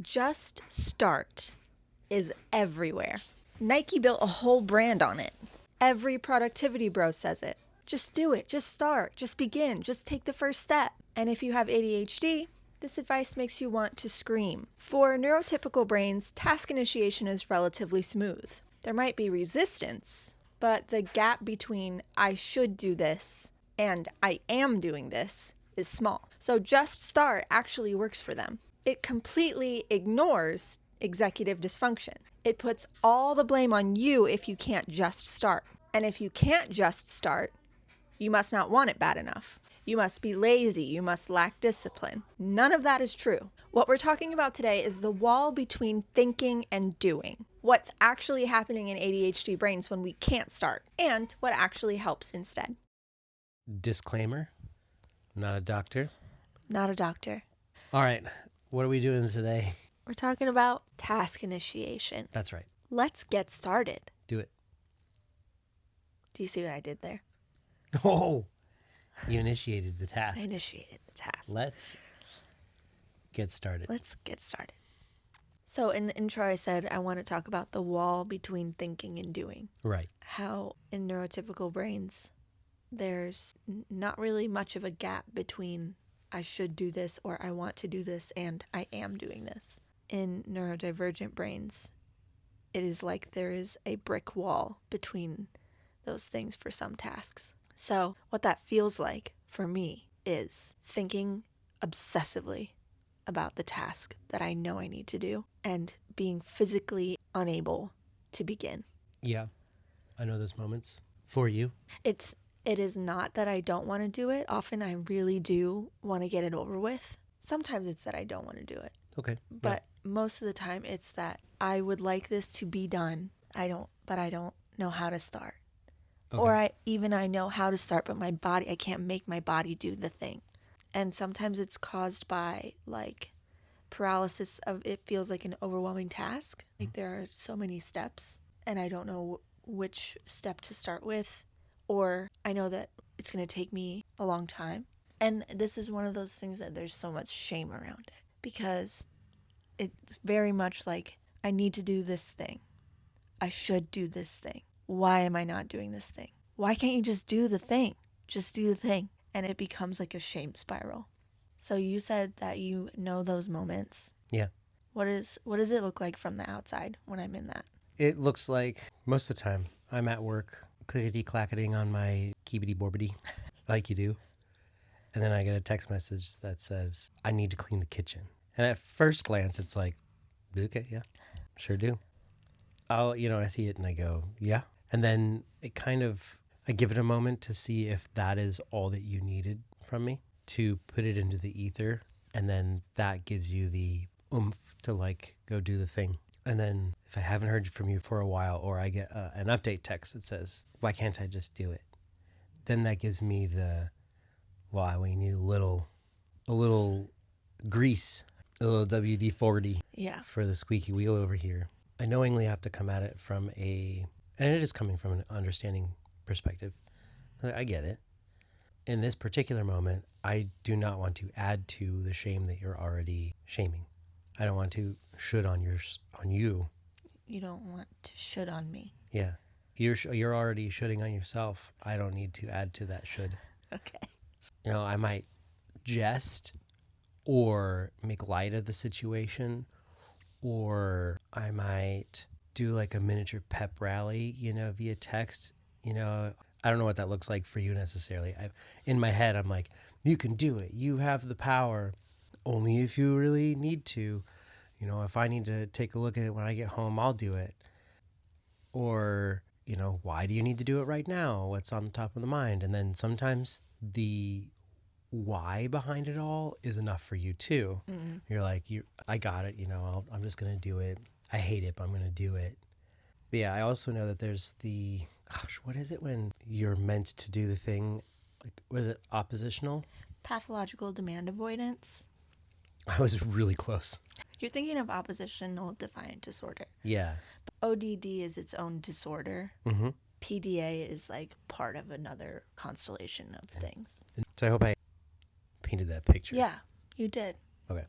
Just start is everywhere. Nike built a whole brand on it. Every productivity bro says it. Just do it. Just start. Just begin. Just take the first step. And if you have ADHD, this advice makes you want to scream. For neurotypical brains, task initiation is relatively smooth. There might be resistance, but the gap between I should do this and I am doing this is small. So just start actually works for them. It completely ignores executive dysfunction. It puts all the blame on you if you can't just start. And if you can't just start, you must not want it bad enough. You must be lazy. You must lack discipline. None of that is true. What we're talking about today is the wall between thinking and doing. What's actually happening in ADHD brains when we can't start, and what actually helps instead. Disclaimer, not a doctor. Not a doctor. All right, what are we doing today? We're talking about task initiation. That's right. Let's get started. Do it. Do you see what I did there? Oh, you initiated the task. I initiated the task. Let's get started. Let's get started. So in the intro, I said I want to talk about the wall between thinking and doing. Right. How in neurotypical brains, there's not really much of a gap between I should do this or I want to do this and I am doing this. In neurodivergent brains, it is like there is a brick wall between those things for some tasks. So what that feels like for me is thinking obsessively about the task that I know I need to do and being physically unable to begin. Yeah, I know those moments. For you? It is not that I don't want to do it. Often I really do want to get it over with. Sometimes it's that I don't want to do it. Okay. But most of the time it's that I would like this to be done. But I don't know how to start. Okay. Or I know how to start, but I can't make my body do the thing. And sometimes it's caused by like paralysis of it feels like an overwhelming task. Like there are so many steps and I don't know which step to start with, or I know that it's going to take me a long time. And this is one of those things that there's so much shame around it because it's very much like I need to do this thing. I should do this thing. Why am I not doing this thing? Why can't you just do the thing? Just do the thing. And it becomes like a shame spiral. So you said that you know those moments. Yeah. What does it look like from the outside when I'm in that? It looks like most of the time I'm at work, clickety-clacketing on my keebity-borbity, like you do. And then I get a text message that says, I need to clean the kitchen. And at first glance, it's like, okay, yeah, sure do. I see it and I go, yeah. And then I give it a moment to see if that is all that you needed from me, to put it into the ether. And then that gives you the oomph to go do the thing. And then if I haven't heard from you for a while, or I get an update text that says, why can't I just do it? Then that gives me we need a little grease, a little WD-40 for the squeaky wheel over here. I knowingly have to come at it and it is coming from an understanding perspective. I get it. In this particular moment, I do not want to add to the shame that you're already shaming. I don't want to should on you. You don't want to should on me. Yeah. You're already shoulding on yourself. I don't need to add to that should. Okay. I might jest or make light of the situation, or I might do like a miniature pep rally, via text. I don't know what that looks like for you necessarily. In my head, I'm like, you can do it. You have the power. Only if you really need to. If I need to take a look at it when I get home, I'll do it. Or, why do you need to do it right now? What's on the top of the mind? And then sometimes the why behind it all is enough for you too. Mm-hmm. You're like, I got it. I'm just going to do it. I hate it, but I'm going to do it. But yeah, I also know that there's what is it when you're meant to do the thing? Was it oppositional? Pathological demand avoidance. I was really close. You're thinking of oppositional defiant disorder. Yeah. ODD is its own disorder. Mm-hmm. PDA is like part of another constellation of things. So I hope I painted that picture. Yeah, you did. Okay.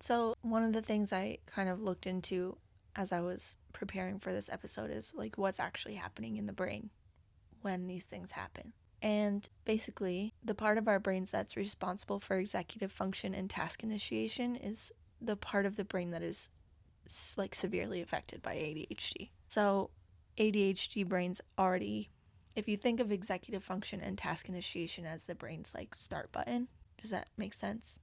So one of the things I kind of looked into as I was preparing for this episode is like what's actually happening in the brain when these things happen. And basically, the part of our brains that's responsible for executive function and task initiation is the part of the brain that is like severely affected by ADHD. So ADHD brains already, if you think of executive function and task initiation as the brain's like start button, does that make sense?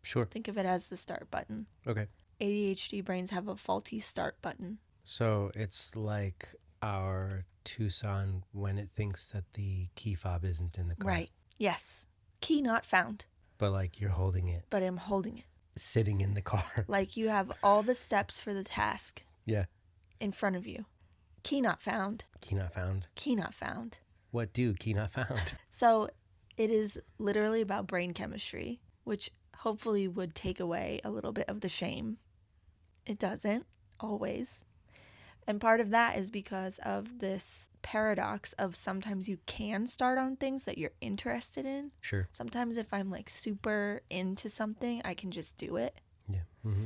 Sure. Think of it as the start button. Okay. ADHD brains have a faulty start button. So it's like our Tucson when it thinks that the key fob isn't in the car. Right. Yes. Key not found, But like you're holding it, but I'm holding it. sitting in the car. Like you have all the steps for the task Yeah. in front of you. Key not found. Key not found. Key not found. What do key not found? So it is literally about brain chemistry, which hopefully would take away a little bit of the shame. It doesn't always. And part of that is because of this paradox of sometimes you can start on things that you're interested in. Sure. Sometimes if I'm like super into something, I can just do it, Yeah. Mm-hmm.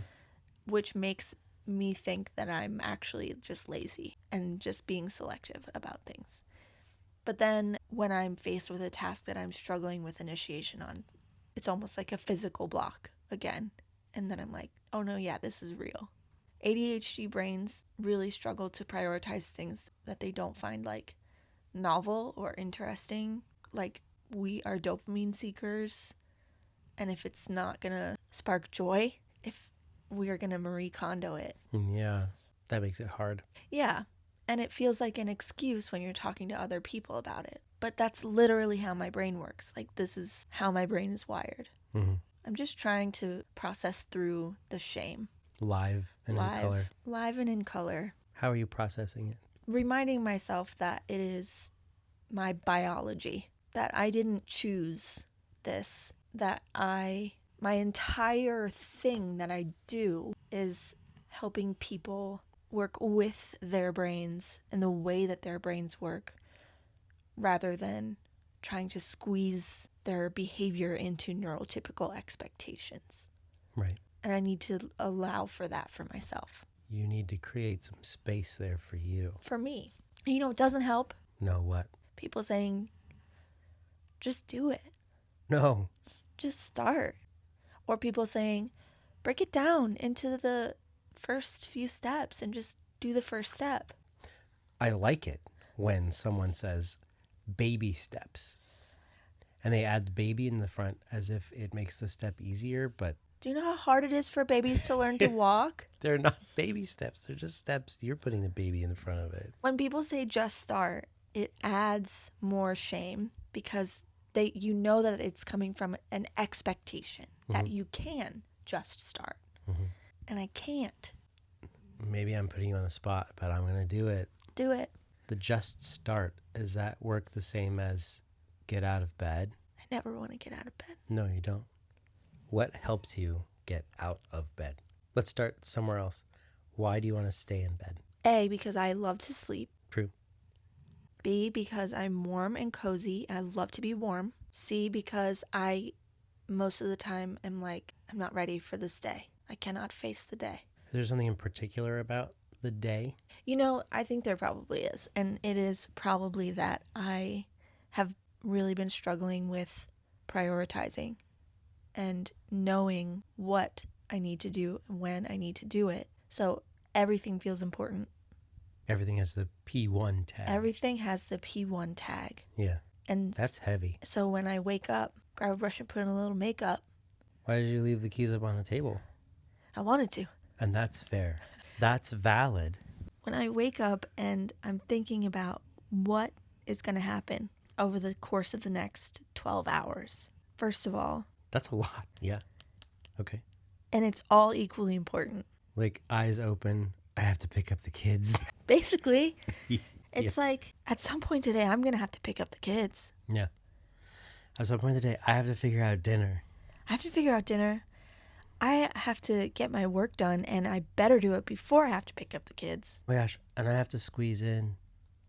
which makes me think that I'm actually just lazy and just being selective about things. But then when I'm faced with a task that I'm struggling with initiation on, it's almost like a physical block again. And then I'm like, oh no, yeah, this is real. ADHD brains really struggle to prioritize things that they don't find like novel or interesting. Like we are dopamine seekers. And if it's not going to spark joy, if we are going to Marie Kondo it. Yeah. That makes it hard. Yeah. And it feels like an excuse when you're talking to other people about it. But that's literally how my brain works. Like this is how my brain is wired. Mm-hmm. I'm just trying to process through the shame. Live and in color. Live and in color. How are you processing it? Reminding myself that it is my biology, that I didn't choose this, that my entire thing that I do is helping people work with their brains and the way that their brains work rather than trying to squeeze their behavior into neurotypical expectations. Right. And I need to allow for that for myself. You need to create some space there for you. For me. And you know, it doesn't help. No, what? People saying, just do it. No. Just start. Or people saying, break it down into the first few steps and just do the first step. I like it when someone says baby steps and they add the baby in the front as if it makes the step easier, but Do you know how hard it is for babies to learn to walk? they're not baby steps. They're just steps. You're putting the baby in the front of it. When people say just start, it adds more shame because you know that it's coming from an expectation that you can just start. Mm-hmm. And I can't. Maybe I'm putting you on the spot, but I'm going to do it. Do it. The just start, does that work the same as get out of bed? I never want to get out of bed. No, you don't. What helps you get out of bed? Let's start somewhere else. Why do you want to stay in bed? A, because I love to sleep. True. B, because I'm warm and cozy. I love to be warm. C, because I, most of the time, am like, I'm not ready for this day. I cannot face the day. Is there something in particular about the day? You know, I think there probably is. And it is probably that I have really been struggling with prioritizing and knowing what I need to do and when I need to do it. So everything feels important. Everything has the P1 tag. Everything has the P1 tag. Yeah. And That's heavy. so when I wake up, grab a brush and put on a little makeup, Why did you leave the keys up on the table? I wanted to. And that's fair. That's valid. When I wake up and I'm thinking about what is going to happen over the course of the next 12 hours, first of all, That's a lot. Yeah. Okay. and it's all equally important. Like eyes open, I have to pick up the kids. Basically, it's like at some point today, I'm going to have to pick up the kids. Yeah. At some point of the day, I have to figure out dinner. I have to figure out dinner. I have to get my work done, and I better do it before I have to pick up the kids. Oh my gosh. And I have to squeeze in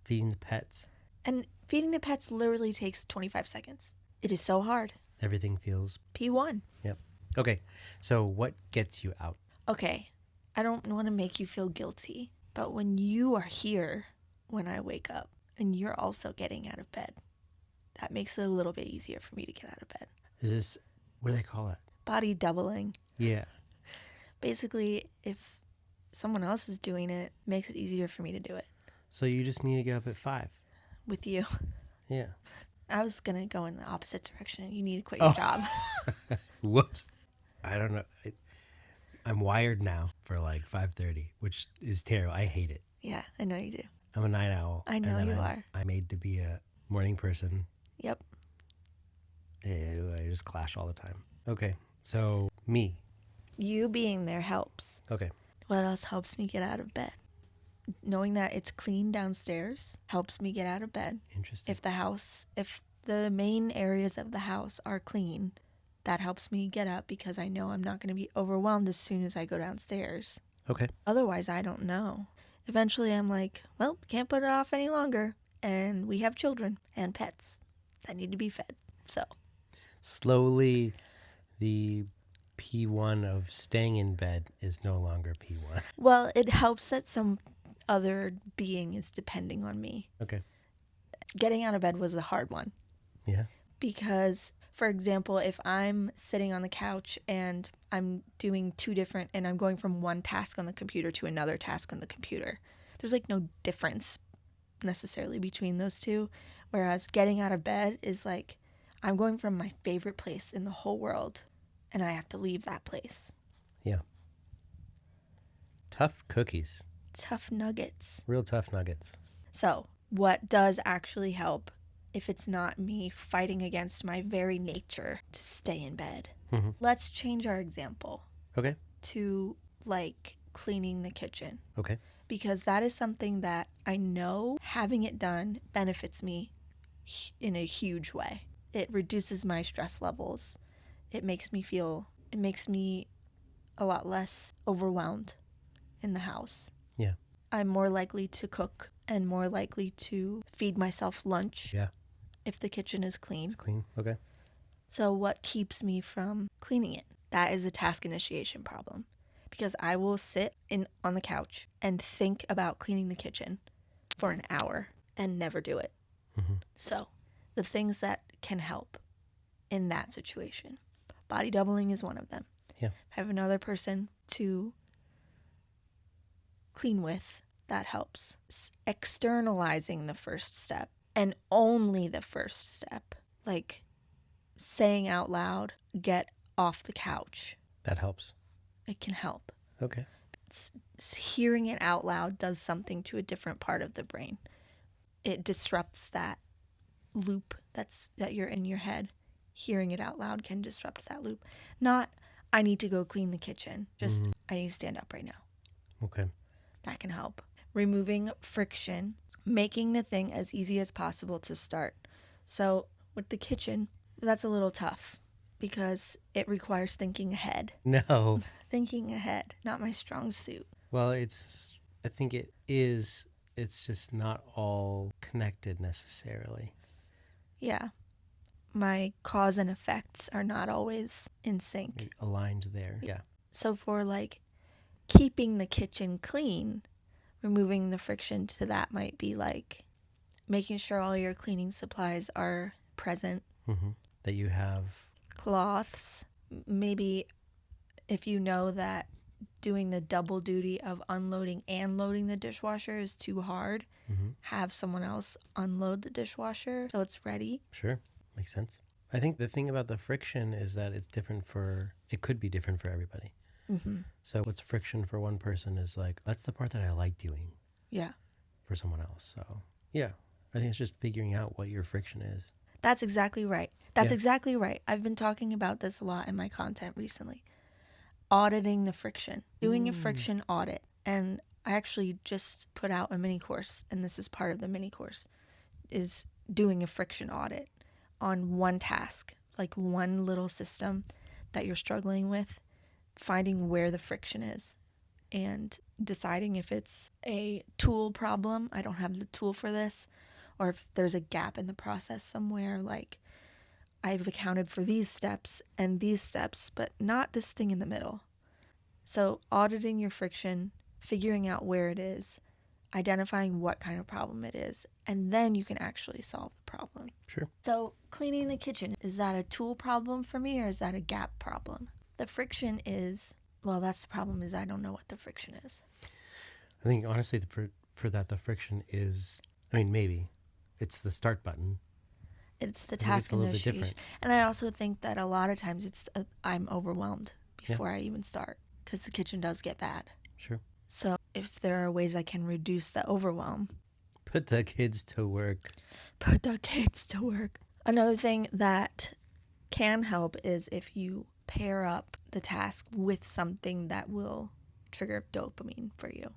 feeding the pets. And feeding the pets literally takes 25 seconds. It is so hard. Everything feels, P1. yep. Okay, so what gets you out? Okay, I don't want to make you feel guilty, but when you are here when I wake up and you're also getting out of bed, that makes it a little bit easier for me to get out of bed. Is this, what do they call it? Body doubling. Yeah. Basically, if someone else is doing it, it makes it easier for me to do it So you just need to get up at 5. with you. Yeah. I was going to go in the opposite direction. You need to quit your job. Whoops. I don't know. I'm wired now for like 5:30, which is terrible. I hate it. Yeah, I know you do. I'm a night owl. I know and then you are. I'm made to be a morning person. Yep. I just clash all the time. Okay, so me. You being there helps. Okay. What else helps me get out of bed? Knowing that it's clean downstairs helps me get out of bed. Interesting. If the main areas of the house are clean, that helps me get up because I know I'm not going to be overwhelmed as soon as I go downstairs. Okay. Otherwise, I don't know. Eventually, I'm like, well, can't put it off any longer. And we have children and pets that need to be fed. So, Slowly, the P1 of staying in bed is no longer P1. well, it helps that some other being is depending on me. Okay. Getting out of bed was the hard one. Yeah. Because, for example, if I'm sitting on the couch and I'm doing two different, and I'm going from one task on the computer to another task on the computer, there's like no difference necessarily between those two. Whereas getting out of bed is like, I'm going from my favorite place in the whole world and I have to leave that place. Yeah. Tough cookies. Tough nuggets. Real tough nuggets. So, what does actually help if it's not me fighting against my very nature to stay in bed? Mm-hmm. Let's change our example Okay. to like cleaning the kitchen, Okay. because that is something that I know having it done benefits me in a huge way. It reduces my stress levels. It makes me a lot less overwhelmed in the house. Yeah. I'm more likely to cook and more likely to feed myself lunch Yeah. if the kitchen is clean. It's clean. Okay. So what keeps me from cleaning it? That is a task initiation problem, because I will sit on the couch and think about cleaning the kitchen for an hour and never do it. Mm-hmm. So the things that can help in that situation, body doubling is one of them. Yeah. Have another person to clean with, that helps. Externalizing the first step, and only the first step, like saying out loud, get off the couch. That helps. It can help. Okay. Hearing it out loud does something to a different part of the brain. It disrupts that loop that you're in your head. Hearing it out loud can disrupt that loop. Not, I need to go clean the kitchen. Just, I need to stand up right now. Okay. That can help. Removing friction, making the thing as easy as possible to start. So with the kitchen, that's a little tough because it requires thinking ahead. No. Thinking ahead, not my strong suit. Well, I think it is. It's just not all connected necessarily. Yeah. My cause and effects are not always in sync. Aligned there. Yeah. So for like keeping the kitchen clean, removing the friction to that might be like making sure all your cleaning supplies are present. Mm-hmm. That you have. Cloths. Maybe if you know that doing the double duty of unloading and loading the dishwasher is too hard, have someone else unload the dishwasher so it's ready. Sure. Makes sense. I think the thing about the friction is that it could be different for everybody. Mm-hmm. So what's friction for one person is like, that's the part that I like doing. Yeah. For someone else. So yeah, I think it's just figuring out what your friction is. That's exactly right. Exactly right. I've been talking about this a lot in my content recently. Auditing the friction, doing a friction audit. And I actually just put out a mini course, and this is part of the mini course, is doing a friction audit on one task, like one little system that you're struggling with, finding where the friction is and deciding if it's a tool problem, I don't have the tool for this, or if there's a gap in the process somewhere, like I've accounted for these steps and these steps, but not this thing in the middle. So auditing your friction, figuring out where it is, identifying what kind of problem it is, and then you can actually solve the problem. Sure. So cleaning the kitchen, is that a tool problem for me or is that a gap problem? The friction is, well, that's the problem, is I don't know what the friction is. I think honestly for that, the friction is, I mean, maybe it's the start button. It's the I think task it's a little bit initiation. different. And I also think that a lot of times I'm overwhelmed before I even start because the kitchen does get bad. Sure. So if there are ways I can reduce the overwhelm. Put the kids to work. Put the kids to work. Another thing that can help is if you pair up the task with something that will trigger dopamine for you.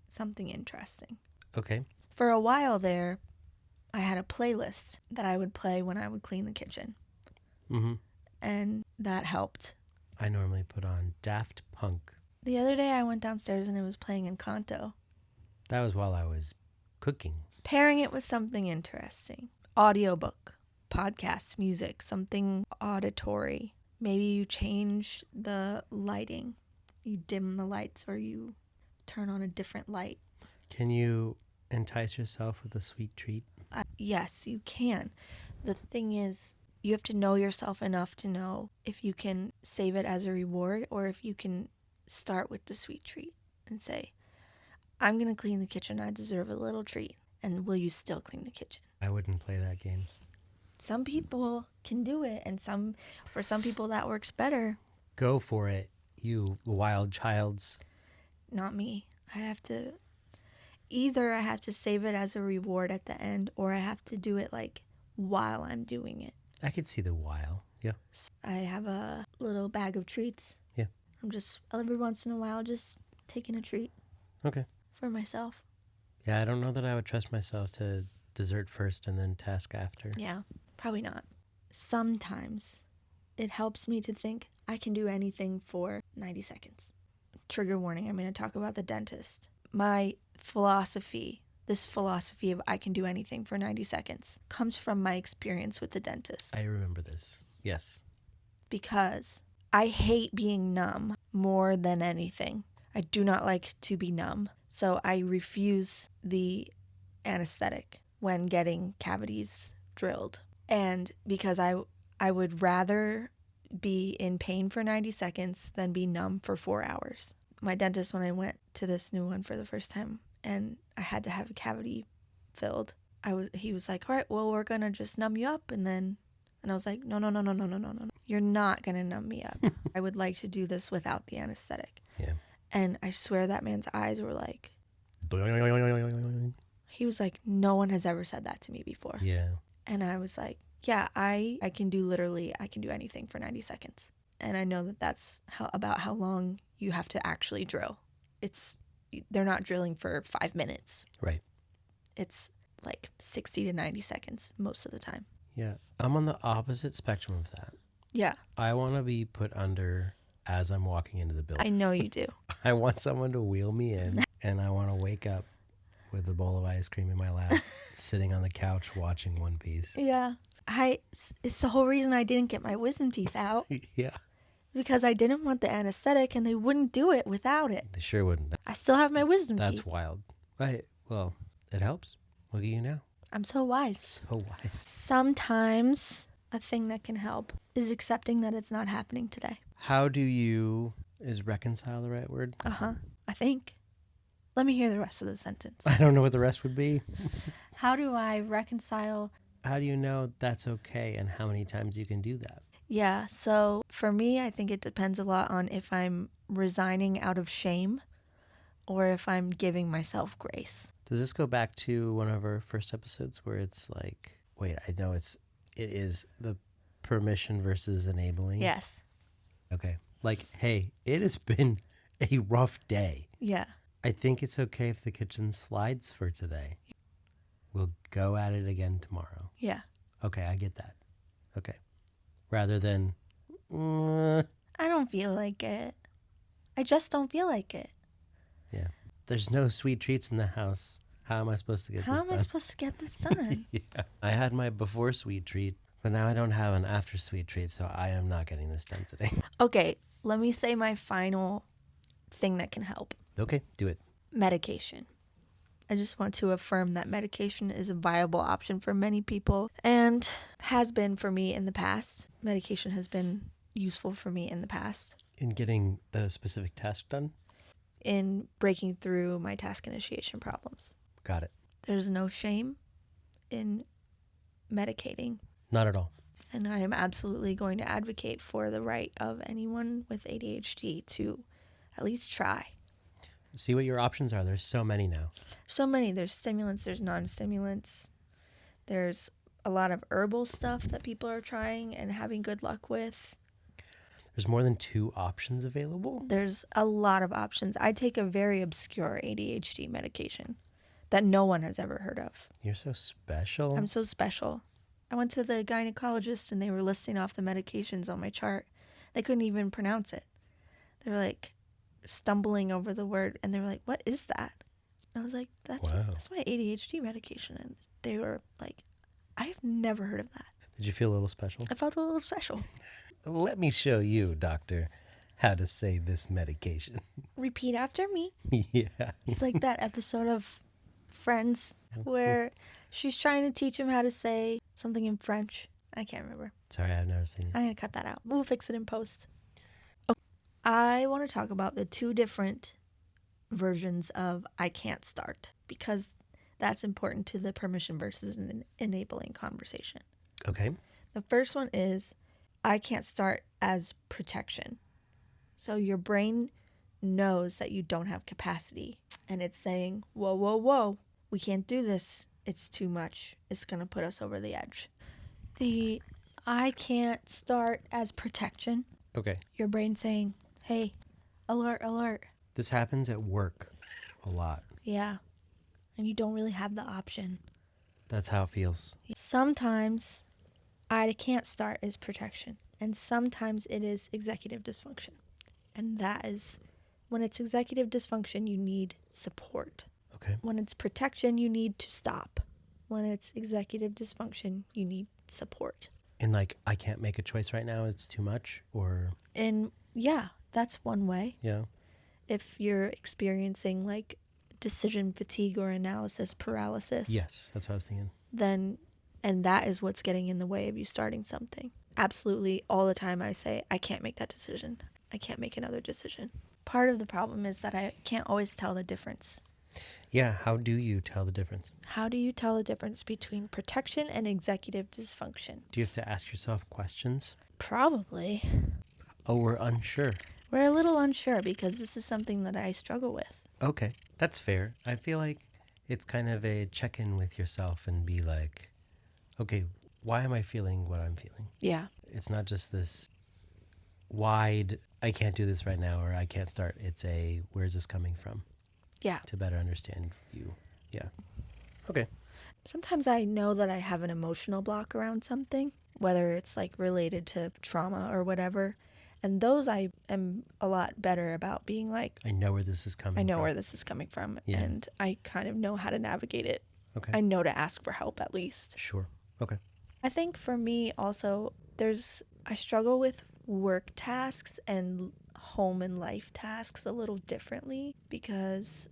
Something interesting. Okay. For a while there, I had a playlist that I would play when I would clean the kitchen. Mm-hmm. And that helped. I normally put on Daft Punk. The other day I went downstairs and it was playing Encanto. That was while I was cooking. Pairing it with something interesting. Audiobook, podcast, music, something auditory. Maybe you change the lighting. You dim the lights or you turn on a different light. Can you entice yourself with a sweet treat? Yes, you can. The thing is, you have to know yourself enough to know if you can save it as a reward or if you can start with the sweet treat and say, I'm going to clean the kitchen. I deserve a little treat. And will you still clean the kitchen? I wouldn't play that game. Some people can do it, and for some people that works better. Go for it, you wild childs. Not me. Either I have to save it as a reward at the end, or I have to do it like while I'm doing it. I could see the while. Yeah. I have a little bag of treats. Yeah. I'm just every once in a while just taking a treat. Okay. For myself. Yeah, I don't know that I would trust myself to dessert first and then task after. Yeah, probably not. Sometimes it helps me to think I can do anything for 90 seconds. Trigger warning, I'm going to talk about the dentist. My this philosophy of I can do anything for 90 seconds comes from my experience with the dentist. I remember this. Yes. Because I hate being numb more than anything. I do not like to be numb. So I refuse the anesthetic when getting cavities drilled. And because I would rather be in pain for 90 seconds than be numb for 4 hours. My dentist, when I went to this new one for the first time and I had to have a cavity filled, he was like, all right, well, we're going to just numb you up. And I was like, no. You're not going to numb me up. I would like to do this without the anesthetic. Yeah. And I swear that man's eyes were like, he was like, no one has ever said that to me before. Yeah. And I was like, yeah, I can do anything for 90 seconds. And I know that that's about how long you have to actually drill. They're not drilling for 5 minutes. Right. It's like 60 to 90 seconds most of the time. Yeah. I'm on the opposite spectrum of that. Yeah. I want to be put under as I'm walking into the building. I know you do. I want someone to wheel me in, and I want to wake up with a bowl of ice cream in my lap, sitting on the couch watching One Piece. Yeah. It's the whole reason I didn't get my wisdom teeth out. Yeah. Because I didn't want the anesthetic and they wouldn't do it without it. They sure wouldn't. I still have my wisdom teeth. That's wild. Right. Well, it helps. Look at you now. I'm so wise. So wise. Sometimes a thing that can help is accepting that it's not happening today. How do you, is reconcile the right word? I think. Let me hear the rest of the sentence. I don't know what the rest would be. How do I reconcile? How do you know that's okay and how many times you can do that? Yeah, so for me, I think it depends a lot on if I'm resigning out of shame or if I'm giving myself grace. Does this go back to one of our first episodes where it's like, wait, I know it is the permission versus enabling? Yes. Okay. Like, hey, it has been a rough day. Yeah. I think it's okay if the kitchen slides for today. We'll go at it again tomorrow. Yeah. Okay, I get that. Okay. Rather than, I don't feel like it. I just don't feel like it. Yeah. There's no sweet treats in the house. How am I supposed to get this done? How am I supposed to get this done? Yeah. I had my before sweet treat But now I don't have an after sweet treat, so I am not getting this done today. Okay, let me say my final thing that can help. Okay, do it. Medication. I just want to affirm that medication is a viable option for many people and has been for me in the past. Medication has been useful for me in the past In getting a specific task done? in breaking through my task initiation problems. Got it. There's no shame in medicating, Not at all. and I am absolutely going to advocate for the right of anyone with ADHD to at least try. See what your options are. There's so many now. So many. There's stimulants, there's non-stimulants. There's a lot of herbal stuff that people are trying and having good luck with. There's more than 2 options available? There's a lot of options. I take a very obscure ADHD medication that no one has ever heard of. You're so special. I'm so special. I went to the gynecologist and they were listing off the medications on my chart. They couldn't even pronounce it. They were like stumbling over the word and they were like, "What is that?" And I was like, that's my ADHD medication. And they were like, "I've never heard of that." Did you feel a little special? I felt a little special. Let me show you, doctor, how to say this medication. Repeat after me. Yeah. It's like that episode of Friends where she's trying to teach him how to say something in French. I can't remember. Sorry, I've never seen it. I'm going to cut that out. We'll fix it in post. Okay. I want to talk about the 2 different versions of I can't start because that's important to the permission versus enabling conversation. Okay. The first one is I can't start as protection. So your brain knows that you don't have capacity and it's saying, whoa, whoa, whoa, we can't do this. It's too much. It's going to put us over the edge. The I can't start as protection. Okay. Your brain saying, hey, alert, alert. This happens at work a lot. Yeah. And you don't really have the option. That's how it feels. Sometimes I can't start as protection. And sometimes it is executive dysfunction. And that is when it's executive dysfunction, you need support. Okay. When it's protection, you need to stop. When it's executive dysfunction, you need support. And like, I can't make a choice right now. It's too much or... And yeah, that's one way. Yeah. If you're experiencing like decision fatigue or analysis paralysis. Yes, that's what I was thinking. Then, and that is what's getting in the way of you starting something. Absolutely all the time I say, I can't make that decision. I can't make another decision. Part of the problem is that I can't always tell the difference. Yeah, how do you tell the difference? How do you tell the difference between protection and executive dysfunction? Do you have to ask yourself questions? Probably. Oh, we're unsure. We're a little unsure because this is something that I struggle with. Okay, that's fair. I feel like it's kind of a check-in with yourself and be like, okay, why am I feeling what I'm feeling? Yeah. It's not just this wide, I can't do this right now or I can't start. It's a, where's this coming from? Yeah. To better understand you. Yeah. Okay. Sometimes I know that I have an emotional block around something, whether it's like related to trauma or whatever. And those I am a lot better about being like, I know where this is coming from. I know where this is coming from. Yeah. And I kind of know how to navigate it. Okay. I know to ask for help at least. Sure. Okay. I think for me also, I struggle with work tasks and home and life tasks a little differently because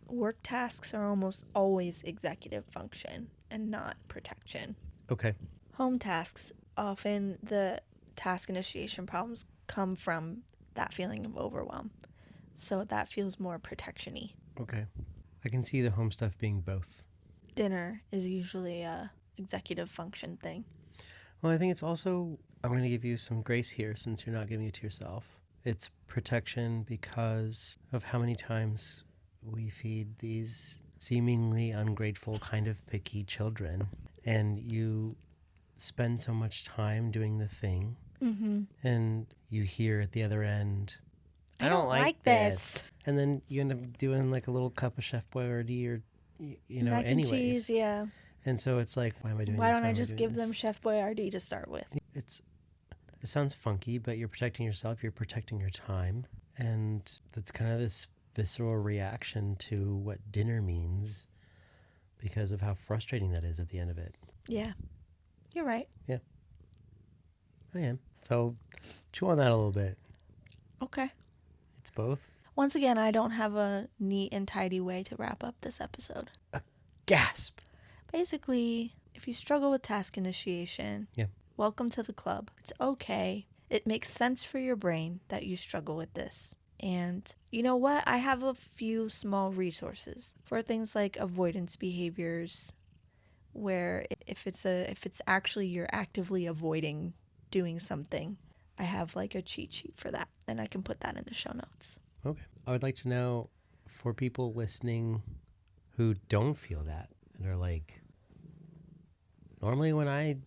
work tasks are almost always executive function and not protection. Okay. Home tasks, often the task initiation problems come from that feeling of overwhelm. So that feels more protection-y. Okay. I can see the home stuff being both. Dinner is usually a executive function thing. Well, I think it's also, I'm going to give you some grace here since you're not giving it to yourself. It's protection because of how many times we feed these seemingly ungrateful, kind of picky children. And you spend so much time doing the thing. Mm-hmm. And you hear at the other end, I don't like this. And then you end up doing like a little cup of Chef Boyardee or, you know, Mac and anyways. cheese, yeah. And so it's like, why am I doing Why this? don't Why I am just doing give this? them Chef Boyardee to start with? It sounds funky, but you're protecting yourself, you're protecting your time. And that's kind of this visceral reaction to what dinner means because of how frustrating that is at the end of it. Yeah. You're right. Yeah. I am. So chew on that a little bit. Okay. It's both. Once again, I don't have a neat and tidy way to wrap up this episode. Gasp. Basically, if you struggle with task initiation, Yeah. welcome to the club. It's okay. It makes sense for your brain that you struggle with this. And you know what? I have a few small resources for things like avoidance behaviors, where if it's actually you're actively avoiding doing something, I have like a cheat sheet for that, and I can put that in the show notes. Okay. I would like to know, for people listening who don't feel that and are like, normally when I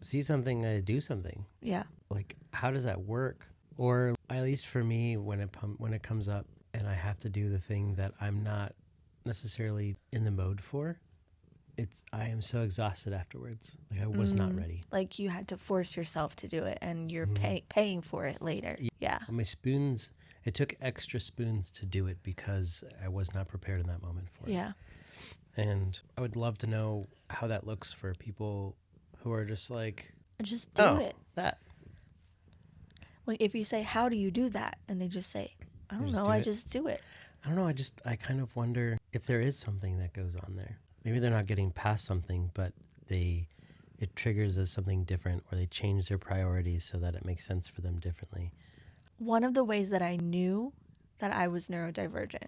see something, I do something. Yeah. Like, how does that work? Or at least for me, when it comes up and I have to do the thing that I'm not necessarily in the mode for, I am so exhausted afterwards. Like, I was not ready. Like you had to force yourself to do it, and you're paying for it later. Yeah. My spoons, it took extra spoons to do it because I was not prepared in that moment for it. Yeah. And I would love to know how that looks for people who are just like, Just do it. That. When if you say, "How do you do that?" and they just say, "I don't know, I just do it." I don't know. I kind of wonder if there is something that goes on there. Maybe they're not getting past something, but it triggers as something different, or they change their priorities so that it makes sense for them differently. One of the ways that I knew that I was neurodivergent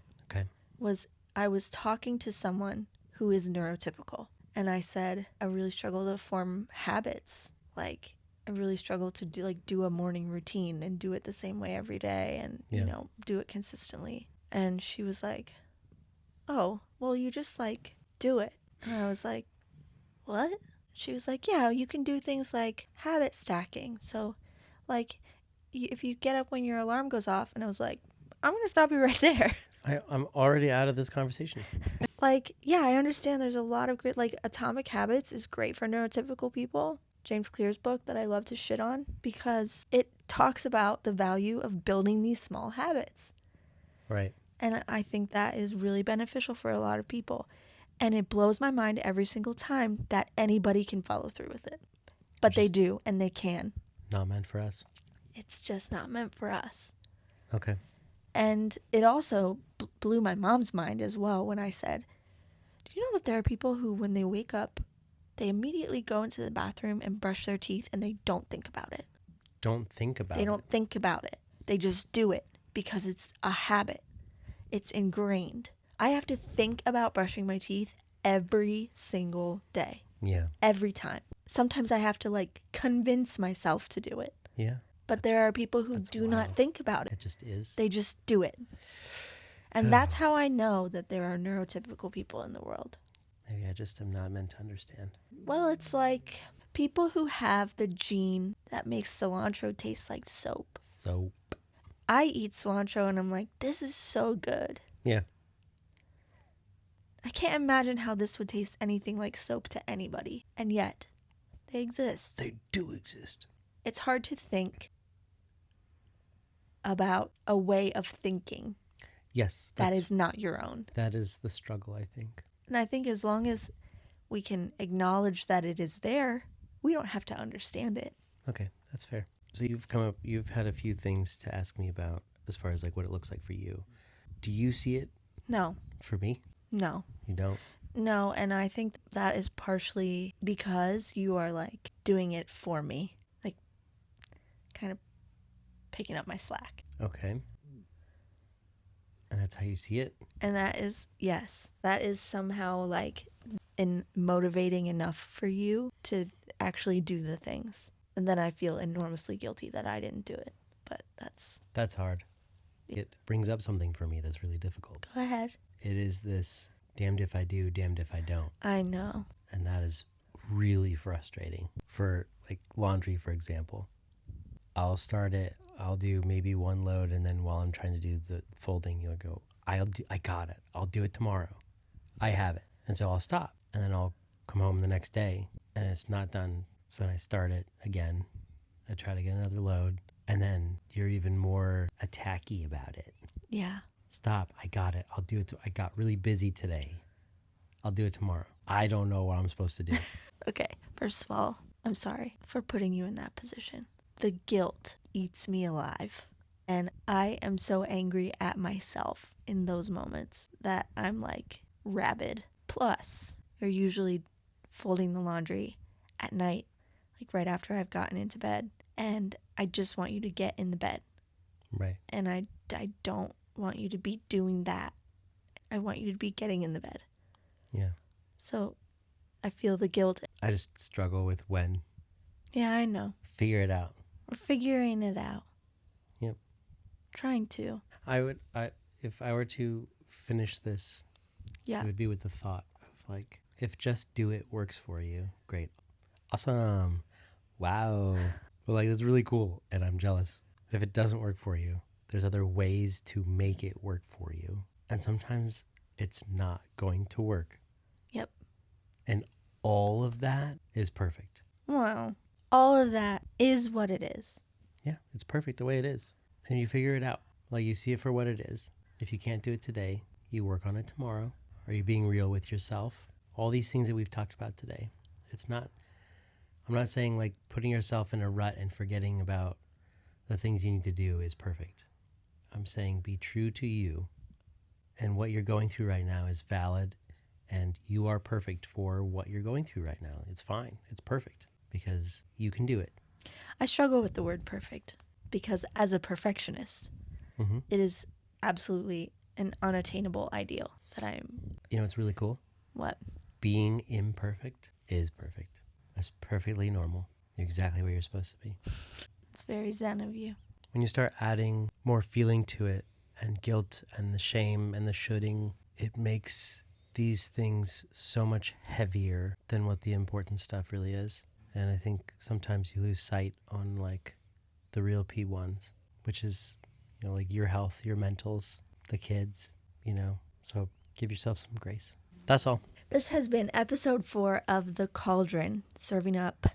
was I was talking to someone who is neurotypical, and I said, I really struggle to form habits. Like, I really struggle to do a morning routine and do it the same way every day, and do it consistently. And she was like, "Oh, well, you just do it." And I was like, "What?" She was like, "Yeah, you can do things like habit stacking. So, if you get up when your alarm goes off," and I was like, "I'm going to stop you right there." I'm already out of this conversation. Yeah, I understand there's a lot of great, Atomic Habits is great for neurotypical people. James Clear's book that I love to shit on, because it talks about the value of building these small habits. Right. And I think that is really beneficial for a lot of people. And it blows my mind every single time that anybody can follow through with it. But they do, and they can. Not meant for us. It's just not meant for us. Okay. And it also blew my mom's mind as well when I said, "Do you know that there are people who, when they wake up, they immediately go into the bathroom and brush their teeth, and they don't think about it." They don't think about it. They just do it because it's a habit. It's ingrained. I have to think about brushing my teeth every single day. Yeah. Every time. Sometimes I have to convince myself to do it. Yeah. But there are people who do not think about it. It just is. They just do it. And that's how I know that there are neurotypical people in the world. Maybe I just am not meant to understand. Well, it's like people who have the gene that makes cilantro taste like soap. Soap. I eat cilantro and I'm like, this is so good. Yeah. I can't imagine how this would taste anything like soap to anybody. And yet, they exist. They do exist. It's hard to think about a way of thinking. Yes. That is not your own. That is the struggle, I think. And I think as long as we can acknowledge that it is there, we don't have to understand it. Okay, that's fair. So you've had a few things to ask me about as far as what it looks like for you. Do you see it? No. For me? No. You don't? No, and I think that is partially because you are doing it for me. Kind of picking up my slack. Okay. And that's how you see it? And that is, yes, that is somehow motivating enough for you to actually do the things. And then I feel enormously guilty that I didn't do it. But That's hard. It brings up something for me that's really difficult. Go ahead. It is this damned if I do, damned if I don't. I know. And that is really frustrating. For laundry, for example. I'll start it. I'll do maybe one load, and then while I'm trying to do the folding, you'll go, I got it. I'll do it tomorrow. I have it. And so I'll stop. And then I'll come home the next day, and it's not done. So then I start it again. I try to get another load. And then you're even more attacky about it. Yeah. Stop. I got it. I'll do it. I got really busy today. I'll do it tomorrow. I don't know what I'm supposed to do. Okay. First of all, I'm sorry for putting you in that position. the guilt eats me alive. And I am so angry at myself in those moments that I'm like rabid. Plus, you're usually folding the laundry at night, like right after I've gotten into bed. And I just want you to get in the bed. Right. And I don't want you to be doing that. I want you to be getting in the bed. Yeah. So I feel the guilt. I just struggle with when. Yeah, I know. Figure it out. We're figuring it out. Yep. Trying to. If I were to finish this, Yeah. it would be with the thought of like, if just do it works for you, great. Awesome. Wow. But like, that's really cool. And I'm jealous. But if it doesn't work for you, there's other ways to make it work for you. And sometimes it's not going to work. Yep. And all of that is perfect. Well, all of that is what it is. Yeah, it's perfect the way it is. And you figure it out. Like, you see it for what it is. If you can't do it today, you work on it tomorrow. Are you being real with yourself? All these things that we've talked about today. I'm not saying like putting yourself in a rut and forgetting about the things you need to do is perfect. I'm saying be true to you. And what you're going through right now is valid. And you are perfect for what you're going through right now. It's fine. It's perfect because you can do it. I struggle with the word perfect because as a perfectionist, it is absolutely an unattainable ideal that I am. You know what's really cool? What? Being imperfect is perfect. That's perfectly normal. You're exactly where you're supposed to be. It's very zen of you. When you start adding more feeling to it and guilt and the shame and the shoulding, it makes these things so much heavier than what the important stuff really is. And I think sometimes you lose sight on like the real P1s, which is, you know, like your health, your mentals, the kids, you know. So give yourself some grace. That's all. This has been episode 4 of The Cauldron, serving up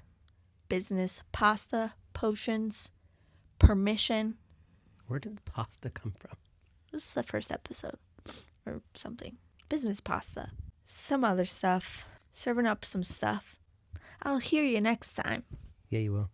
business pasta, potions, permission. Where did the pasta come from? This is the first episode or something. Business pasta. Some other stuff. Serving up some stuff. I'll hear you next time. Yeah, you will.